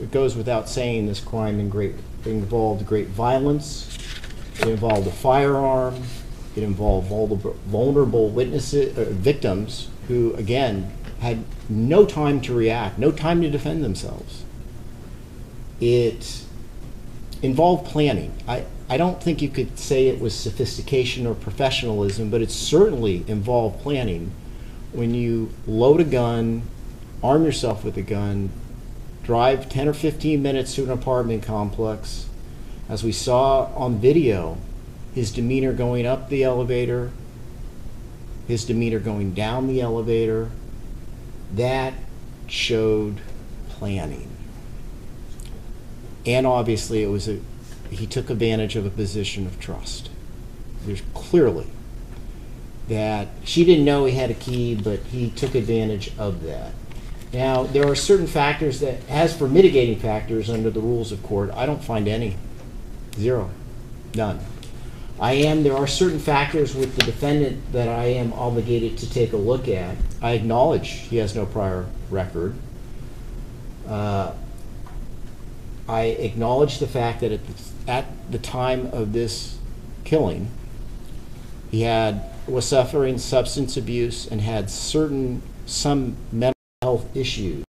it goes without saying this crime involved great violence. It involved a firearm. It involved vulnerable witnesses, victims who, again, had no time to react, no time to defend themselves. It involved planning. I don't think you could say it was sophistication or professionalism, but it certainly involved planning. When you load a gun, arm yourself with a gun, drive 10 or 15 minutes to an apartment complex, as we saw on video, his demeanor going up the elevator, his demeanor going down the elevator, that showed planning. And obviously he took advantage of a position of trust. There's clearly that she didn't know he had a key, but he took advantage of that. Now, there are certain factors that, as for mitigating factors under the rules of court, I don't find any. Zero. None. There are certain factors with the defendant that I am obligated to take a look at. I acknowledge he has no prior record. I acknowledge the fact that at the time of this killing, he was suffering substance abuse and had some mental health issues.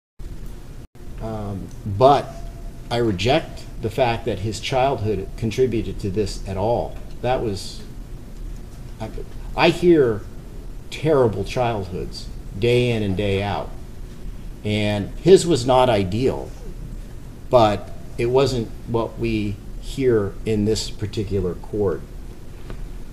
But I reject the fact that his childhood contributed to this at all. I hear terrible childhoods day in and day out. And his was not ideal, but it wasn't what we hear in this particular court.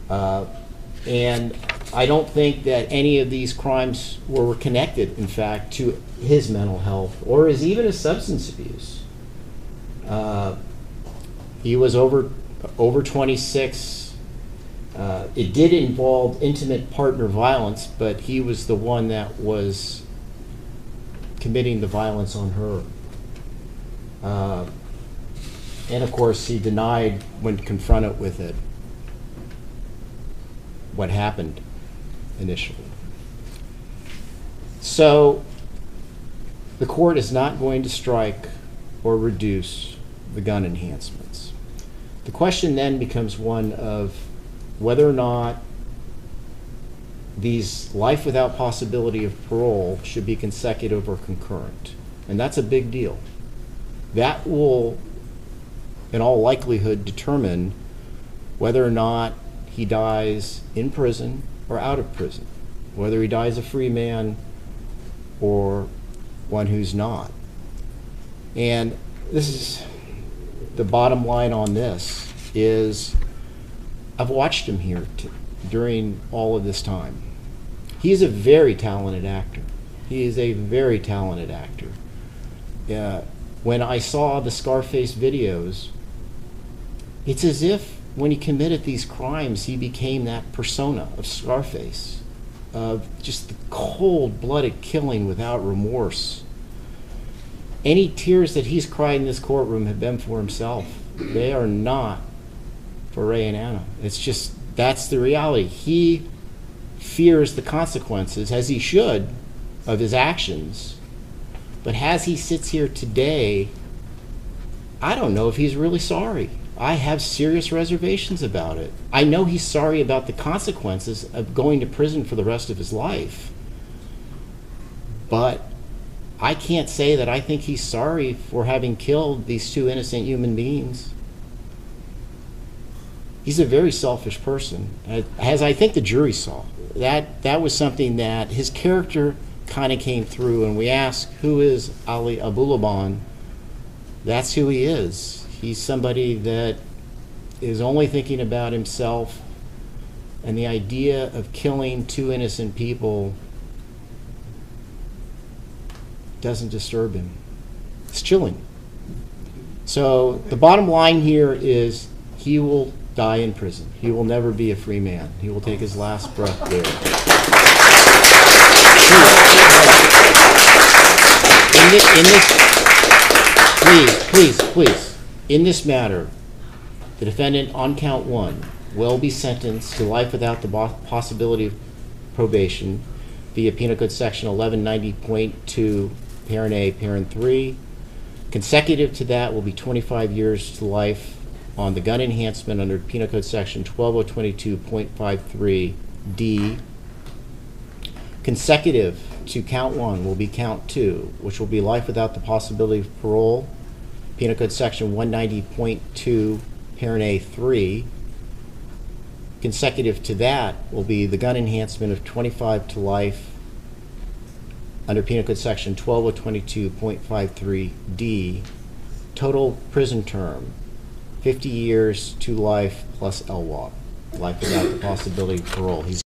And I don't think that any of these crimes were connected, in fact, to his mental health or even his substance abuse. He was over 26. It did involve intimate partner violence, but he was the one that was committing the violence on her. And of course, he denied when confronted with it what happened initially. So the court is not going to strike or reduce the gun enhancements. The question then becomes one of whether or not these life without possibility of parole should be consecutive or concurrent. And that's a big deal. That will, in all likelihood, determine whether or not he dies in prison or out of prison, whether he dies a free man or one who's not. And this is the bottom line on this is I've watched him here during all of this time. He's a very talented actor. He is a very talented actor. When I saw the Scarface videos, it's as if when he committed these crimes, he became that persona of Scarface, of just the cold-blooded killing without remorse. Any tears that he's cried in this courtroom have been for himself. They are not for Ray and Anna. It's just, that's the reality. He fears the consequences, as he should, of his actions. But as he sits here today, I don't know if he's really sorry. I have serious reservations about it. I know he's sorry about the consequences of going to prison for the rest of his life. But I can't say that I think he's sorry for having killed these two innocent human beings. He's a very selfish person, as I think the jury saw. That was something that his character kind of came through, and we ask, who is Ali Abulaban? That's who he is. He's somebody that is only thinking about himself, and the idea of killing two innocent people doesn't disturb him. It's chilling. So the bottom line here is he will die in prison. He will never be a free man. He will take his last breath there. Please, in this matter, the defendant on count 1 will be sentenced to life without the possibility of probation via Penal Code Section 1190.2, Parent A, Parent 3. Consecutive to that will be 25 years to life on the gun enhancement under Penal Code Section 12022.53D. Consecutive to count 1 will be count 2, which will be life without the possibility of parole. Penal Code Section 190.2, parent A3. Consecutive to that will be the gun enhancement of 25 to life under Penal Code Section 12022.53D. Total prison term, 50 years to life plus LWOP, life without the possibility of parole. He's